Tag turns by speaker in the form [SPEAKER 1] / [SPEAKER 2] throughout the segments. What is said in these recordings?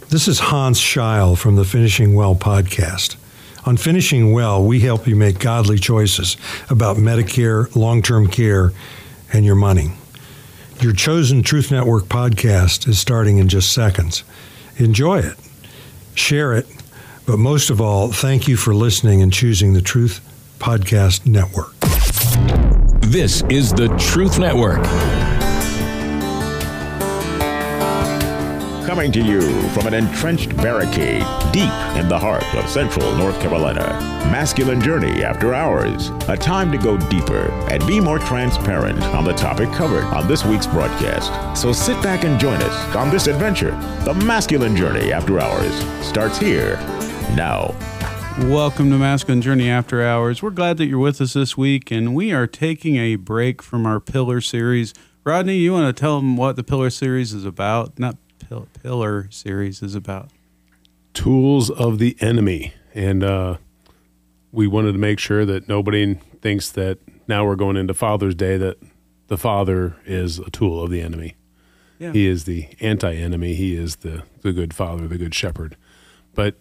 [SPEAKER 1] This is Hans Scheil from the Finishing Well podcast. On Finishing Well, we help you make godly choices about Medicare, long-term care, and your money. Your chosen Truth Network podcast is starting in just seconds. Enjoy it, share it, but most of all, thank you for listening and choosing the Truth Podcast Network.
[SPEAKER 2] This is the Truth Network.
[SPEAKER 3] Coming to you from an entrenched barricade deep in the heart of central North Carolina. Masculine Journey After Hours. A time to go deeper and be more transparent on the topic covered on this week's broadcast. So sit back and join us on this adventure. The Masculine Journey After Hours starts here now.
[SPEAKER 4] Welcome to Masculine Journey After Hours. We're glad that you're with us this week, and we are taking a break from our Pillar series. Rodney, you want to tell them what the Pillar series is about? Not Pillar series is about.
[SPEAKER 5] Tools of the enemy. And we wanted to make sure that nobody thinks that now we're going into Father's Day that the father is a tool of the enemy. Yeah. He is the anti-enemy. He is the good father, the good shepherd. But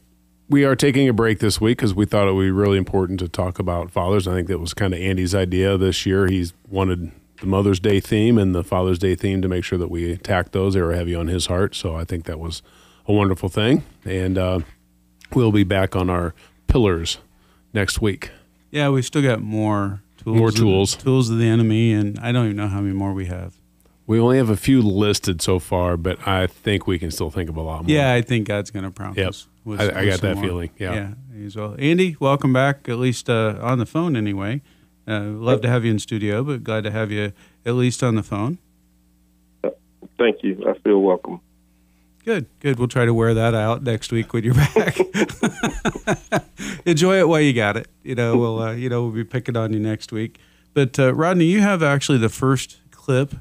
[SPEAKER 5] we are taking a break this week because we thought it would be really important to talk about fathers. I think that was kind of Andy's idea this year. He's wanted the Mother's Day theme and the Father's Day theme to make sure that we attack those. They were heavy on his heart, so I think that was a wonderful thing. And we'll be back on our pillars next week.
[SPEAKER 4] Yeah, we still got more tools.
[SPEAKER 5] More tools.
[SPEAKER 4] Tools of the enemy, and I don't even know how many more we have.
[SPEAKER 5] We only have a few listed so far, but I think we can still think of a lot more.
[SPEAKER 4] Yeah, I think God's going to prompt us.
[SPEAKER 5] I got that feeling, yeah.
[SPEAKER 4] As well. Andy, welcome back, at least on the phone anyway. Love to have you in studio, but glad to have you at least on the phone.
[SPEAKER 6] Thank you. I feel welcome.
[SPEAKER 4] Good. We'll try to wear that out next week when you're back. Enjoy it while you got it. We'll be picking on you next week. But Rodney, you have actually the first clip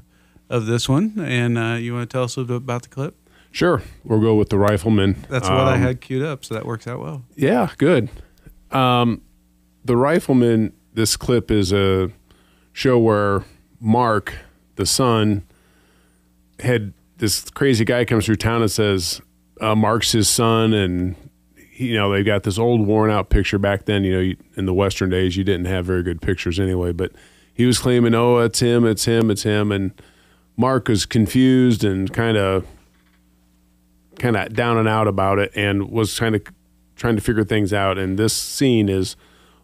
[SPEAKER 4] of this one, and you want to tell us a little bit about the clip?
[SPEAKER 5] Sure. We'll go with the Rifleman.
[SPEAKER 4] That's what I had queued up, so that works out well.
[SPEAKER 5] Yeah, good. The Rifleman. This clip is a show where Mark, the son, had this crazy guy comes through town and says Mark's his son, and they've got this old worn out picture. Back then, in the Western days, you didn't have very good pictures anyway. But he was claiming, "Oh, it's him, and Mark was confused and kind of down and out about it, and was trying to figure things out. And this scene is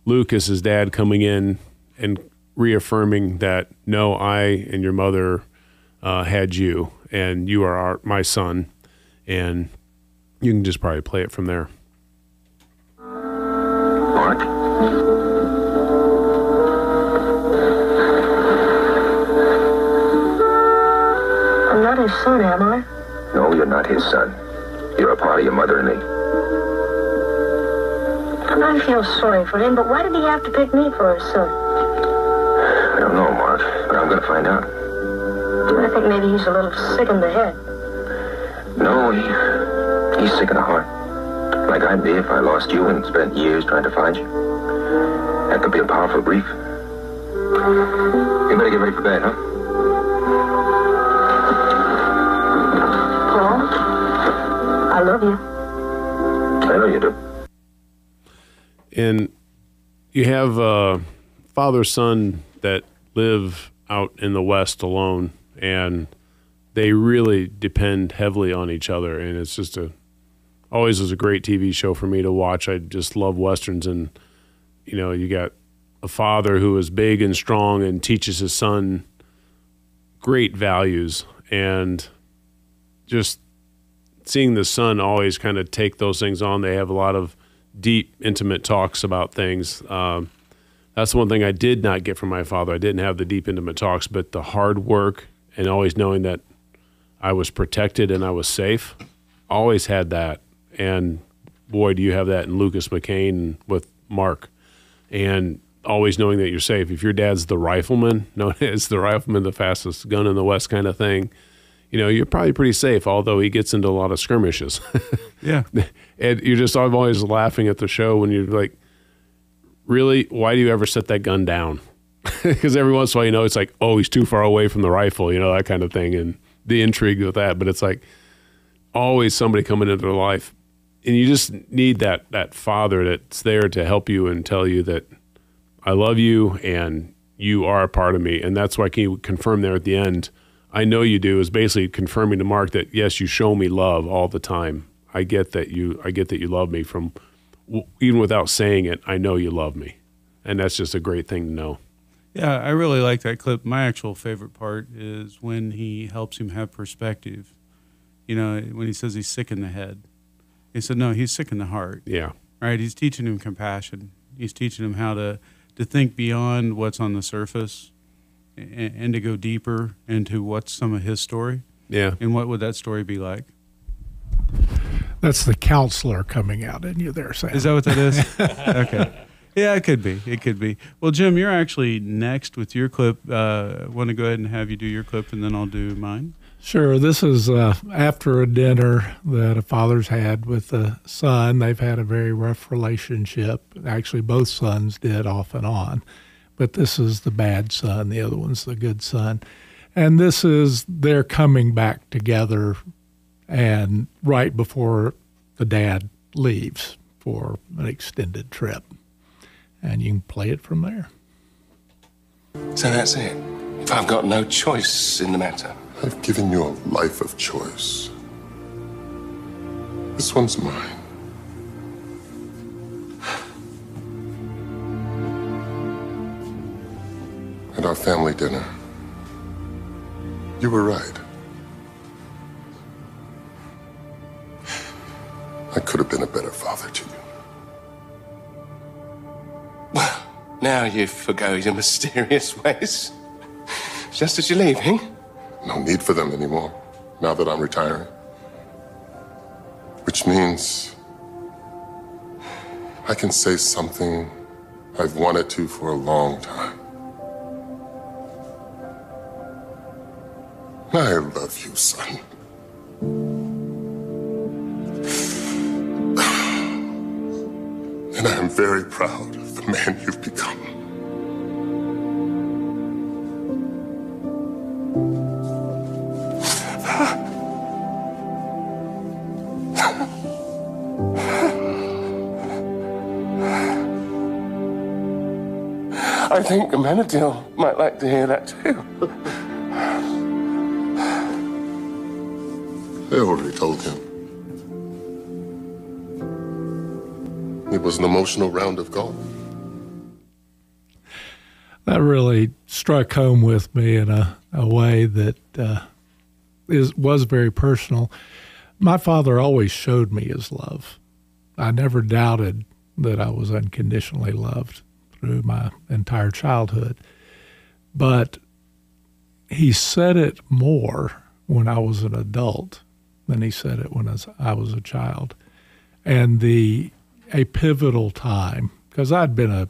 [SPEAKER 5] Lucas, his dad, coming in and reaffirming that, no, I and your mother had you, and you are my son. And you can just probably play it from there.
[SPEAKER 7] Mark?
[SPEAKER 8] I'm not his son, am I?
[SPEAKER 7] No, you're not his son. You're a part of your mother and me.
[SPEAKER 8] I feel sorry for him, but why did he have to pick me for his son?
[SPEAKER 7] I don't know, Mark, but I'm going to find out.
[SPEAKER 8] I think maybe he's a little sick in the head.
[SPEAKER 7] No, he's sick in the heart. Like I'd be if I lost you and spent years trying to find you. That could be a powerful grief. You better get ready for bed, huh?
[SPEAKER 8] Paul, I love you.
[SPEAKER 7] I know you do.
[SPEAKER 5] And you have a father-son that live out in the West alone, and they really depend heavily on each other. And it's just always was a great TV show for me to watch. I just love Westerns. And, you got a father who is big and strong and teaches his son great values. And just seeing the son always kind of take those things on. They have a lot of deep, intimate talks about things. That's the one thing I did not get from my father. I didn't have the deep, intimate talks, but the hard work and always knowing that I was protected and I was safe, always had that. And boy, do you have that in Lucas McCain with Mark. And always knowing that you're safe. If your dad's the Rifleman, known as the Rifleman, the fastest gun in the West kind of thing, you're probably pretty safe, although he gets into a lot of skirmishes.
[SPEAKER 4] Yeah.
[SPEAKER 5] And I'm always laughing at the show when you're like, really, why do you ever set that gun down? Because every once in a while, it's like, oh, he's too far away from the rifle, that kind of thing, and the intrigue with that. But it's like, always somebody coming into their life, and you just need that father that's there to help you and tell you that I love you and you are a part of me. And that's why can you confirm there at the end, I know you do, is basically confirming to Mark that yes, you show me love all the time. I get that you love me from even without saying it. I know you love me, and that's just a great thing to know.
[SPEAKER 4] Yeah, I really like that clip. My actual favorite part is when he helps him have perspective. You know, when he says he's sick in the head. He said, no, he's sick in the heart.
[SPEAKER 5] Yeah.
[SPEAKER 4] Right? He's teaching him compassion. He's teaching him how to think beyond what's on the surface and to go deeper into what's some of his story.
[SPEAKER 5] Yeah.
[SPEAKER 4] And what would that story be like?
[SPEAKER 9] That's the counselor coming out in you there, Sam.
[SPEAKER 4] Is that what that is? Okay. Yeah, it could be. It could be. Well, Jim, you're actually next with your clip. I want to go ahead and have you do your clip, and then I'll do mine.
[SPEAKER 9] Sure. This is after a dinner that a father's had with a son. They've had a very rough relationship. Actually, both sons did off and on. But this is the bad son. The other one's the good son. And this is they're coming back together and right before the dad leaves for an extended trip. And you can play it from there.
[SPEAKER 10] So that's it. I've got no choice in the matter.
[SPEAKER 11] I've given you a life of choice. This one's mine. At our family dinner, you were right. I could have been a better father to you.
[SPEAKER 10] Well, now you forgo your mysterious ways. Just as you're leaving.
[SPEAKER 11] No need for them anymore, now that I'm retiring. Which means I can say something I've wanted to for a long time. I love you, son. And I am very proud of the man you've become.
[SPEAKER 10] I think Amenadiel might like to hear that too.
[SPEAKER 11] I already told him. It was an emotional round of golf.
[SPEAKER 9] That really struck home with me in a way that was very personal. My father always showed me his love. I never doubted that I was unconditionally loved through my entire childhood. But he said it more when I was an adult than he said it when I was a child. And a pivotal time, because I'd been a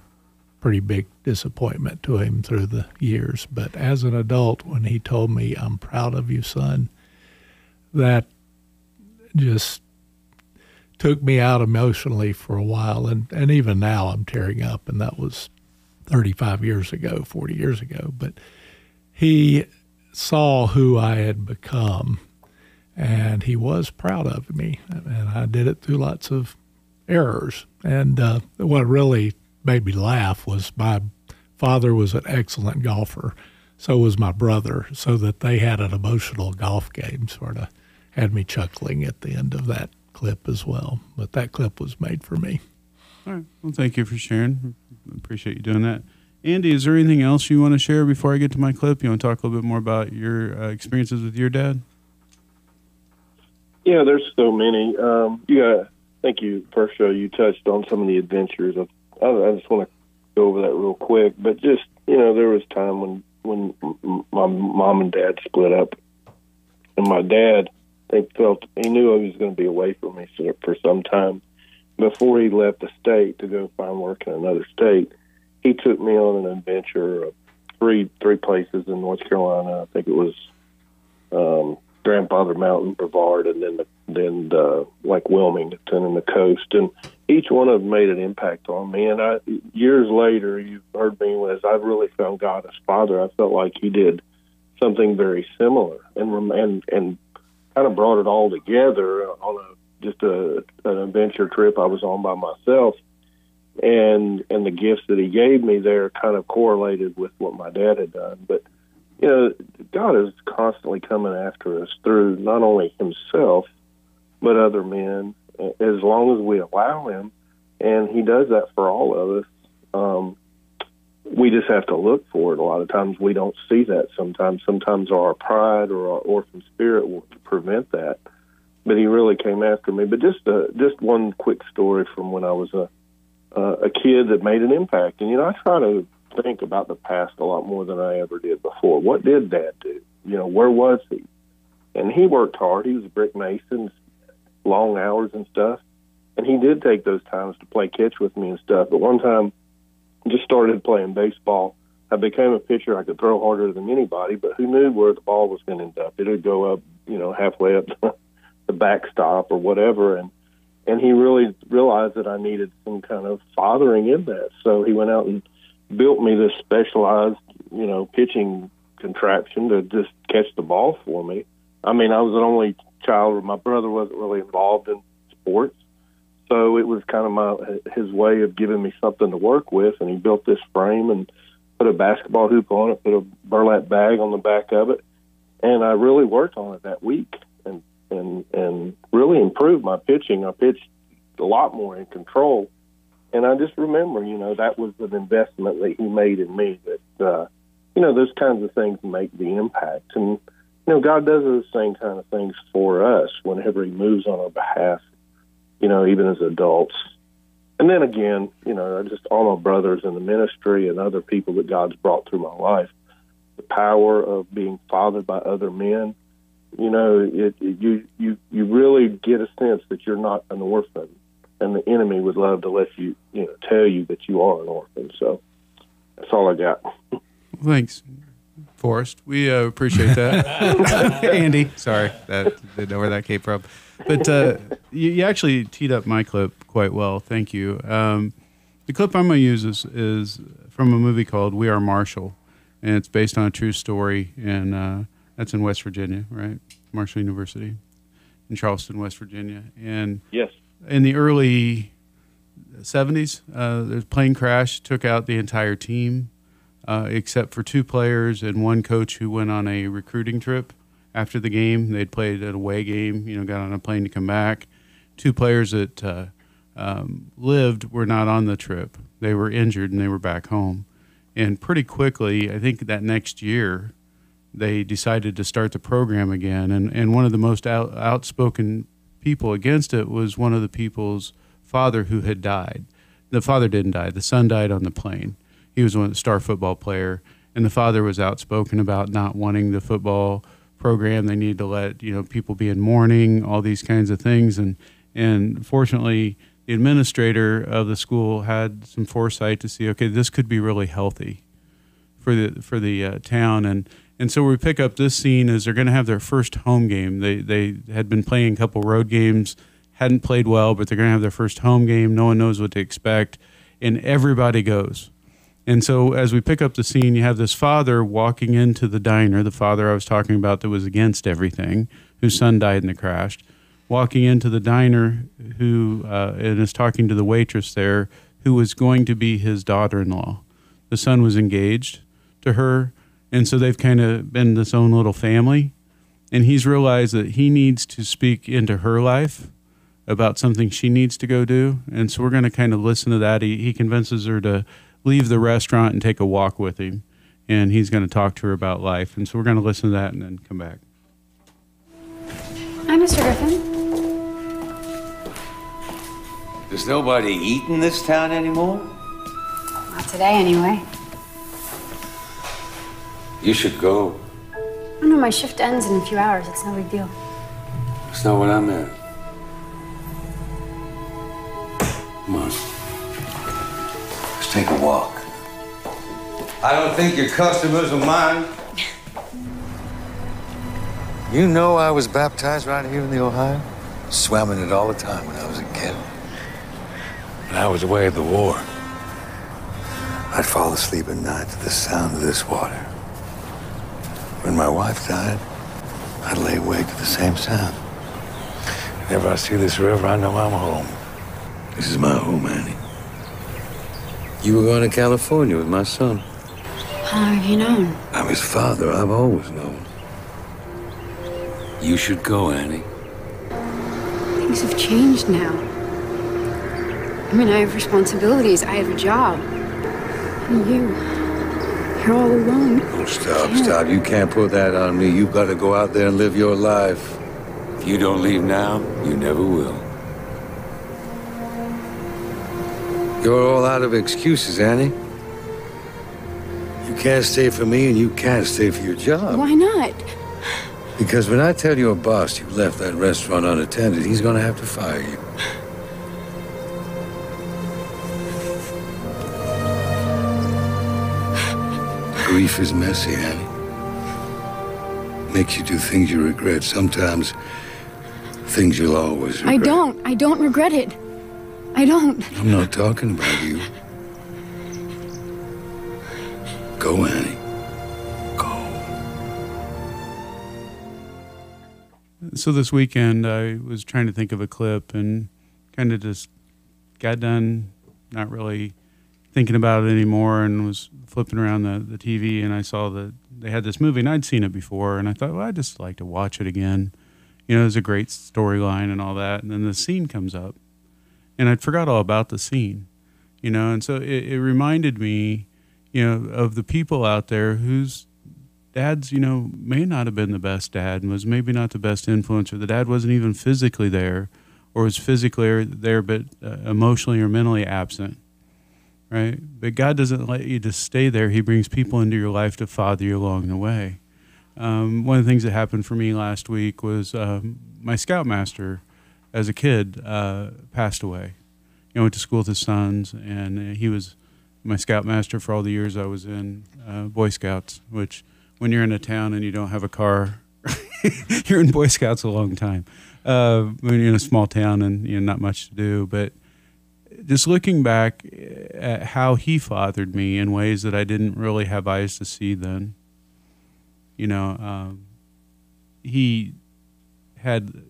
[SPEAKER 9] pretty big disappointment to him through the years, but as an adult, when he told me, "I'm proud of you, son," that just took me out emotionally for a while. And even now I'm tearing up, and that was 35 years ago, 40 years ago. But he saw who I had become, and he was proud of me. And I did it through lots of errors. And what really made me laugh was my father was an excellent golfer. So was my brother, so that they had an emotional golf game sort of had me chuckling at the end of that clip as well. But that clip was made for me.
[SPEAKER 4] All right. Well, thank you for sharing. I appreciate you doing that. Andy, is there anything else you want to share before I get to my clip? You want to talk a little bit more about your experiences with your dad?
[SPEAKER 6] Yeah, there's so many. Thank you. First show, you touched on some of the adventures. I just want to go over that real quick. But just, there was time when my mom and dad split up. And my dad, he knew he was going to be away from me for some time. Before he left the state to go find work in another state, he took me on an adventure of three places in North Carolina. I think it was Grandfather Mountain, Brevard, and then like Wilmington and the coast. And each one of them made an impact on me. And years later, you've heard me as I've really found God as Father. I felt like He did something very similar. And kind of brought it all together on an adventure trip I was on by myself. And the gifts that he gave me there kind of correlated with what my dad had done. But, you know, God is constantly coming after us through not only himself, but other men, as long as we allow him. And he does that for all of us. We just have to look for it. A lot of times we don't see that sometimes. Sometimes our pride or our orphan spirit will prevent that. But he really came after me. But just one quick story from when I was a kid that made an impact. And, you know, I try to think about the past a lot more than I ever did before. What did Dad do? You know, where was he? And he worked hard. He was a brick mason, long hours and stuff. And he did take those times to play catch with me and stuff. But one time, I just started playing baseball. I became a pitcher. I could throw harder than anybody, but who knew where the ball was going to end up? It would go up, you know, halfway up the backstop or whatever. And he really realized that I needed some kind of fathering in that. So he went out and built me this specialized, you know, pitching contraption to just catch the ball for me. I mean, I was an only child. My brother wasn't really involved in sports. So it was kind of his way of giving me something to work with. And he built this frame and put a basketball hoop on it, put a burlap bag on the back of it. And I really worked on it that week and really improved my pitching. I pitched a lot more in control. And I just remember, you know, that was an investment that he made in me, that, you know, those kinds of things make the impact. And, you know, God does those same kind of things for us whenever he moves on our behalf, you know, even as adults. And then again, you know, just all my brothers in the ministry and other people that God's brought through my life, the power of being fathered by other men, you know, you really get a sense that you're not an orphan. And the enemy would love to let you, you know, tell you that you are an orphan. So that's all I got.
[SPEAKER 4] Thanks, Forrest. We appreciate that. Andy, sorry, didn't know where that came from. But you actually teed up my clip quite well. Thank you. The clip I'm going to use is from a movie called We Are Marshall, and it's based on a true story, and that's in West Virginia, right? Marshall University in Charleston, West Virginia. And
[SPEAKER 6] yes.
[SPEAKER 4] In the early 70s, the plane crash took out the entire team, except for 2 players and 1 coach who went on a recruiting trip after the game. They'd played an away game, you know, got on a plane to come back. 2 players that lived were not on the trip. They were injured and they were back home. And pretty quickly, I think that next year, they decided to start the program again. And one of the most outspoken people against it was one of the people's father who had died. The father didn't die. The son died on the plane. He was a star football player, and the father was outspoken about not wanting the football program. They needed to let, you know, people be in mourning, all these kinds of things. And fortunately, the administrator of the school had some foresight to see, okay, this could be really healthy for the town. And so we pick up this scene as they're going to have their first home game. They had been playing a couple road games, hadn't played well, but they're going to have their first home game. No one knows what to expect, and everybody goes. And so as we pick up the scene, you have this father walking into the diner, the father I was talking about that was against everything, whose son died in the crash, walking into the diner who and is talking to the waitress there who was going to be his daughter-in-law. The son was engaged to her, and so they've kind of been this own little family. And he's realized that he needs to speak into her life about something she needs to go do. And so we're going to kind of listen to that. He convinces her to leave the restaurant and take a walk with him. And he's going to talk to her about life. And so we're going to listen to that and then come back.
[SPEAKER 12] Hi, Mr. Griffin.
[SPEAKER 13] Does nobody eat in this town anymore?
[SPEAKER 12] Not today, anyway.
[SPEAKER 13] You should go.
[SPEAKER 12] Oh, no, my shift ends in a few hours. It's no big deal.
[SPEAKER 13] That's not what I meant. Come on. Let's take a walk. I don't think your customers will mind. You know I was baptized right here in the Ohio? Swam in it all the time when I was a kid. When I was away at the war, I'd fall asleep at night to the sound of this water. When my wife died, I lay awake to the same sound. Whenever I see this river, I know I'm home. This is my home, Annie. You were going to California with my son.
[SPEAKER 12] How have you known?
[SPEAKER 13] I'm his father. I've always known. You should go, Annie.
[SPEAKER 12] Things have changed now. I mean, I have responsibilities. I have a job. And you're all alone.
[SPEAKER 13] Oh, stop. You can't put that on me. You've got to go out there and live your life. If you don't leave now, you never will. You're all out of excuses, Annie. You can't stay for me and you can't stay for your job.
[SPEAKER 12] Why not?
[SPEAKER 13] Because when I tell your boss you left that restaurant unattended, he's going to have to fire you. Grief is messy, Annie. Makes you do things you regret. Sometimes things you'll always regret.
[SPEAKER 12] I don't regret it. I don't.
[SPEAKER 13] I'm not talking about you. Go, Annie.
[SPEAKER 4] So this weekend, I was trying to think of a clip and kind of just got done not really thinking about it anymore and was flipping around the TV, and I saw that they had this movie, and I'd seen it before, and I thought, well, I'd just like to watch it again. You know, there's a great storyline and all that, and then the scene comes up, and I'd forgot all about the scene, you know, and so it reminded me, you know, of the people out there whose dads, you know, may not have been the best dad and was maybe not the best influencer. The dad wasn't even physically there or was physically there but emotionally or mentally absent, right? But God doesn't let you just stay there. He brings people into your life to father you along the way. One of the things that happened for me last week was my scoutmaster as a kid passed away. I went to school with his sons, and he was my scoutmaster for all the years I was in Boy Scouts, which when you're in a town and you don't have a car, you're in Boy Scouts a long time. When you're in a small town and you know not much to do, but just looking back at how he fathered me in ways that I didn't really have eyes to see then. You know, he had.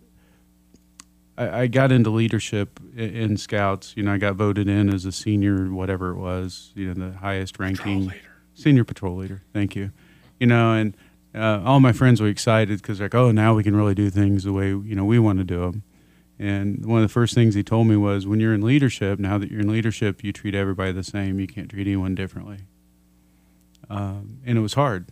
[SPEAKER 4] I got into leadership in Scouts. You know, I got voted in as a senior, whatever it was. You know, the highest ranking senior patrol leader. Thank you. You know, and all my friends were excited because like, oh, now we can really do things the way, you know, we want to do them. And one of the first things he told me was, when you're in leadership, now that you're in leadership, you treat everybody the same. You can't treat anyone differently. And it was hard,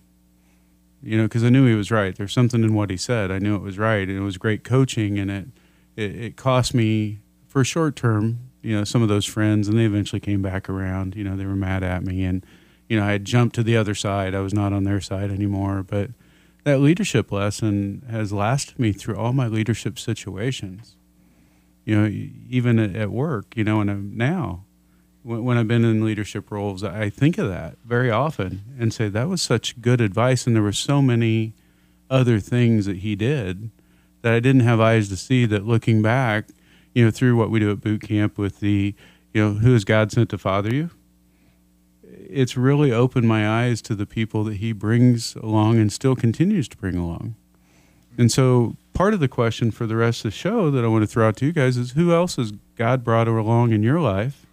[SPEAKER 4] you know, because I knew he was right. There's something in what he said. I knew it was right. And it was great coaching. And it cost me, for short term, you know, some of those friends. And they eventually came back around. You know, they were mad at me. And you know, I had jumped to the other side. I was not on their side anymore. But that leadership lesson has lasted me through all my leadership situations. You know, even at work, you know, and now when I've been in leadership roles, I think of that very often and say, that was such good advice. And there were so many other things that he did that I didn't have eyes to see, that looking back, you know, through what we do at boot camp with the, you know, who is God sent to father you? It's really opened my eyes to the people that he brings along and still continues to bring along. And so part of the question for the rest of the show that I want to throw out to you guys is, who else has God brought along in your life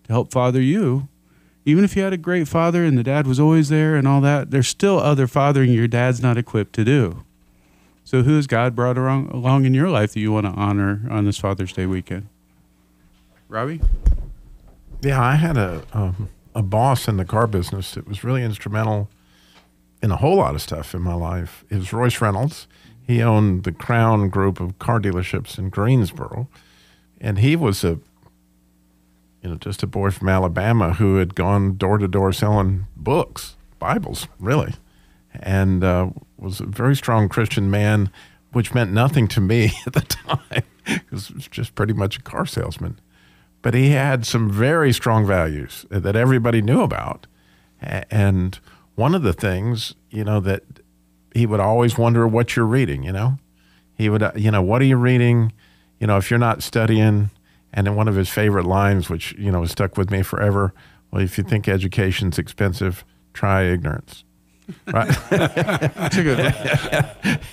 [SPEAKER 4] to help father you? Even if you had a great father and the dad was always there and all that, there's still other fathering your dad's not equipped to do. So who has God brought along in your life that you want to honor on this Father's Day weekend? Robbie?
[SPEAKER 14] Yeah, I had a boss in the car business that was really instrumental in a whole lot of stuff in my life. It was Royce Reynolds. He owned the Crown group of car dealerships in Greensboro, and he was just a boy from Alabama who had gone door to door selling books, Bibles, really, and was a very strong Christian man, which meant nothing to me at the time because it was just pretty much a car salesman. But he had some very strong values that everybody knew about. And one of the things, you know, that he would always wonder what you're reading, you know. He would, you know, what are you reading? You know, if you're not studying. And then one of his favorite lines, which, you know, stuck with me forever, well, if you think education's expensive, try ignorance. right?
[SPEAKER 4] That's a good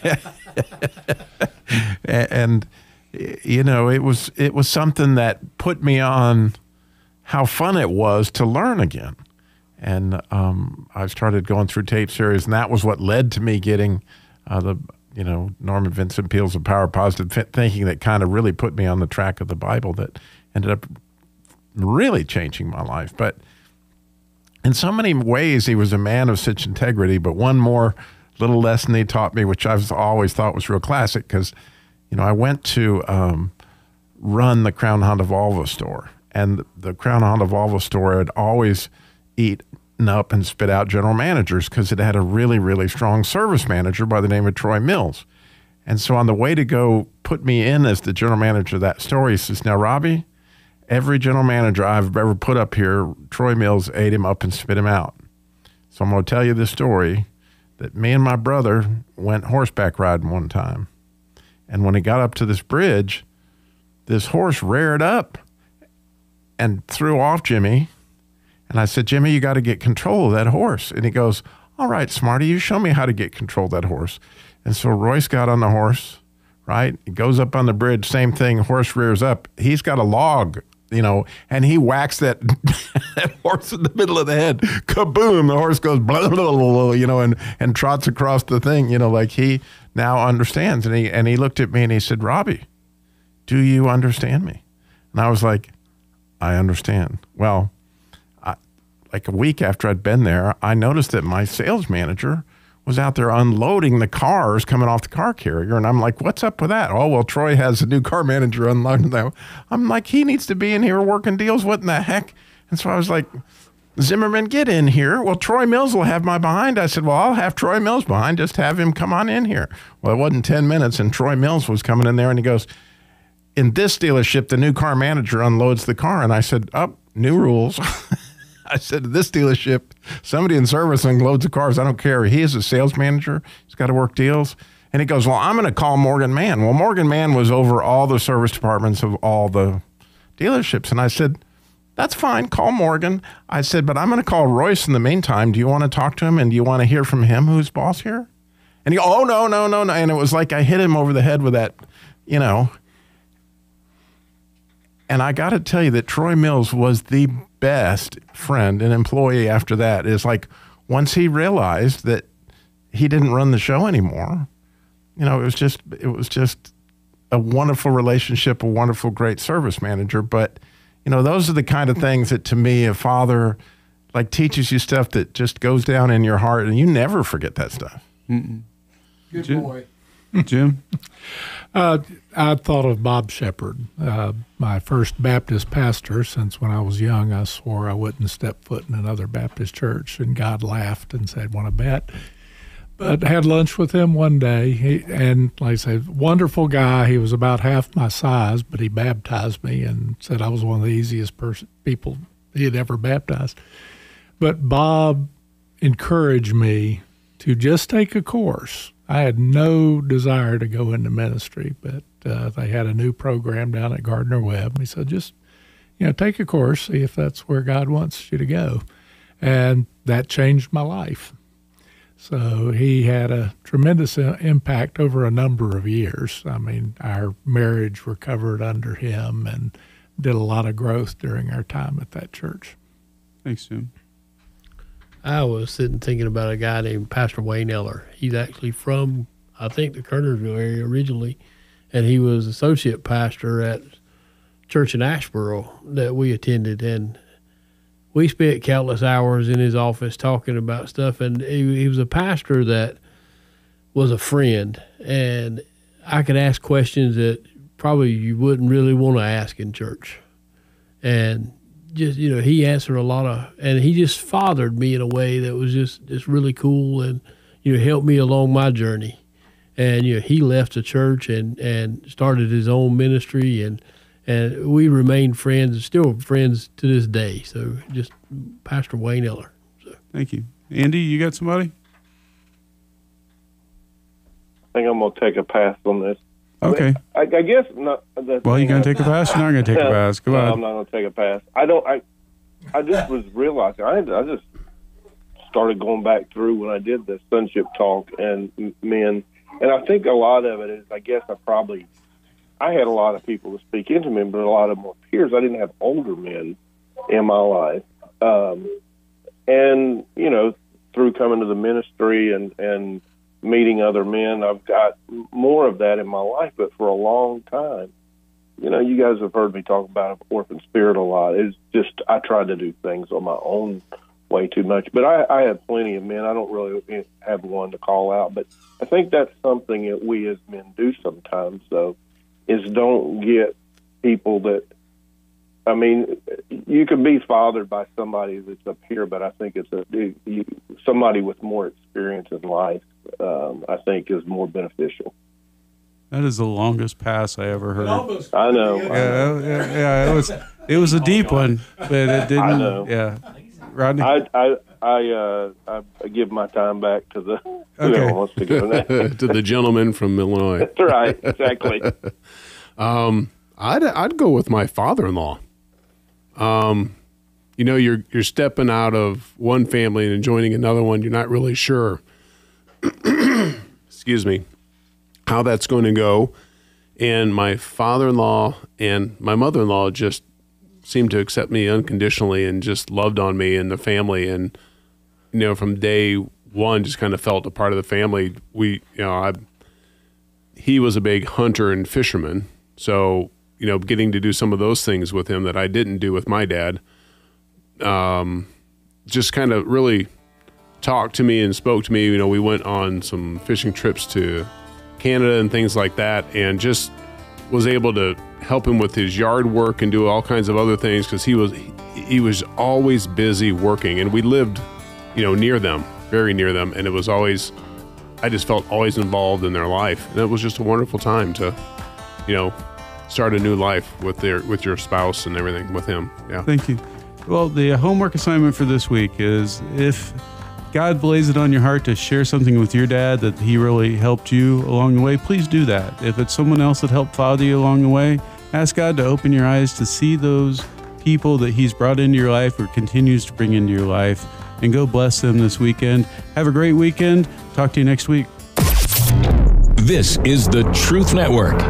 [SPEAKER 4] one.
[SPEAKER 14] And you know, it was something that put me on how fun it was to learn again. And I started going through tape series, and that was what led to me getting Norman Vincent Peale's The Power of Positive Thinking, that kind of really put me on the track of the Bible, that ended up really changing my life. But in so many ways, he was a man of such integrity. But one more little lesson he taught me, which I've always thought was real classic, because, you know, I went to run the Crown Honda Volvo store, and the Crown Honda Volvo store had always eaten up and spit out general managers because it had a really, really strong service manager by the name of Troy Mills. And so on the way to go put me in as the general manager of that store, he says, "Now, Robbie, every general manager I've ever put up here, Troy Mills ate him up and spit him out. So I'm going to tell you this story, that me and my brother went horseback riding one time. And when he got up to this bridge, this horse reared up and threw off Jimmy. And I said, Jimmy, you got to get control of that horse." And he goes, "All right, Smarty, you show me how to get control of that horse." And so Royce got on the horse, right? He goes up on the bridge, same thing, horse rears up. He's got a log, you know, and he whacks that, that horse in the middle of the head. Kaboom, the horse goes, blah, blah, blah, blah, you know, and trots across the thing, you know, like he now understands. And he looked at me and he said, "Robbie, do you understand me?" And I was like, "I understand." Well, like a week after I'd been there, I noticed that my sales manager was out there unloading the cars coming off the car carrier. And I'm like, "What's up with that?" "Oh, well, Troy has a new car manager unloading them." I'm like, "He needs to be in here working deals. What in the heck?" And so I was like, "Zimmerman, get in here." "Well, Troy Mills will have my behind." I said, "Well, I'll have Troy Mills behind. Just have him come on in here." Well, it wasn't 10 minutes, and Troy Mills was coming in there, and he goes, "In this dealership, the new car manager unloads the car." And I said, "Oh, new rules." I said, "This dealership, somebody in service unloads the cars. I don't care. He is a sales manager. He's got to work deals." And he goes, "Well, I'm going to call Morgan Mann." Well, Morgan Mann was over all the service departments of all the dealerships. And I said, "That's fine. Call Morgan." I said, "But I'm going to call Royce in the meantime. Do you want to talk to him? And do you want to hear from him, who's boss here?" And he goes, "Oh, no, no, no, no." And it was like I hit him over the head with that, you know. And I got to tell you that Troy Mills was the best friend and employee after that. It's like once he realized that he didn't run the show anymore, you know, it was just a wonderful relationship, a wonderful, great service manager. But, you know, those are the kind of things that, to me, a father like teaches you stuff that just goes down in your heart, and you never forget that stuff.
[SPEAKER 4] Mm-mm.
[SPEAKER 9] Good
[SPEAKER 4] Jim?
[SPEAKER 9] boy.
[SPEAKER 4] Jim?
[SPEAKER 9] I thought of Bob Shepherd, my first Baptist pastor. Since when I was young, I swore I wouldn't step foot in another Baptist church, and God laughed and said, "Want to bet?" But I had lunch with him one day, and like I said, wonderful guy. He was about half my size, but he baptized me and said I was one of the easiest people he had ever baptized. But Bob encouraged me to just take a course. I had no desire to go into ministry, but they had a new program down at Gardner Webb. He said, "Just, you know, take a course, see if that's where God wants you to go." And that changed my life. So he had a tremendous impact over a number of years. I mean, our marriage recovered under him and did a lot of growth during our time at that church.
[SPEAKER 4] Thanks, Jim.
[SPEAKER 15] I was sitting thinking about a guy named Pastor Wayne Eller. He's actually from, I think, the Kernersville area originally, and he was associate pastor at church in Asheboro that we attended, and we spent countless hours in his office talking about stuff, and he was a pastor that was a friend, and I could ask questions that probably you wouldn't really want to ask in church. And just, you know, he answered a lot of, and he just fathered me in a way that was just really cool, and, you know, helped me along my journey. And, you know, he left the church and started his own ministry, and we remained friends, still friends to this day. So just Pastor Wayne Eller. So.
[SPEAKER 4] Thank you. Andy, you got somebody?
[SPEAKER 6] I think I'm going to take a pass on this.
[SPEAKER 4] Okay.
[SPEAKER 6] I guess not.
[SPEAKER 4] Well, you going to take a pass? You're not going to take a pass. Go ahead.
[SPEAKER 6] I'm not going to take a pass. I just was realizing, I just started going back through when I did the sonship talk and men. And I think a lot of it is, I guess I had a lot of people to speak into me, but a lot of them were peers. I didn't have older men in my life. And, you know, through coming to the ministry and meeting other men, I've got more of that in my life. But for a long time, you know, you guys have heard me talk about orphan spirit a lot. It's just I tried to do things on my own way too much. But I have plenty of men. I don't really have one to call out. But I think that's something that we as men do sometimes, though, is don't get people that, I mean, you can be fathered by somebody that's up here, but I think it's somebody with more experience in life, I think, is more beneficial. That is the longest pass I ever heard. I know. Yeah, it was a deep one, but it didn't. I know. Yeah, Rodney. I give my time back to the whoever wants to go next.
[SPEAKER 5] To the gentleman from Illinois.
[SPEAKER 6] That's right. Exactly.
[SPEAKER 5] I'd go with my father-in-law. You know, you're stepping out of one family and joining another one. You're not really sure. Excuse me. How that's going to go. And my father-in-law and my mother-in-law just seemed to accept me unconditionally and just loved on me and the family. And, you know, from day one, just kind of felt a part of the family. He was a big hunter and fisherman. So, you know, getting to do some of those things with him that I didn't do with my dad, just kind of really talked to me and spoke to me. You know, we went on some fishing trips to Canada and things like that, and just was able to help him with his yard work and do all kinds of other things because he was always busy working, and we lived, you know, near them, very near them, and it was always, I just felt always involved in their life, and it was just a wonderful time to, you know, start a new life with your spouse and everything with him. Yeah.
[SPEAKER 4] Thank you. Well, the homework assignment for this week is, if God lays it on your heart to share something with your dad that he really helped you along the way, please do that. If it's someone else that helped father you along the way, ask God to open your eyes to see those people that he's brought into your life or continues to bring into your life, and go bless them this weekend. Have a great weekend. Talk to you next week.
[SPEAKER 2] This is the Truth Network.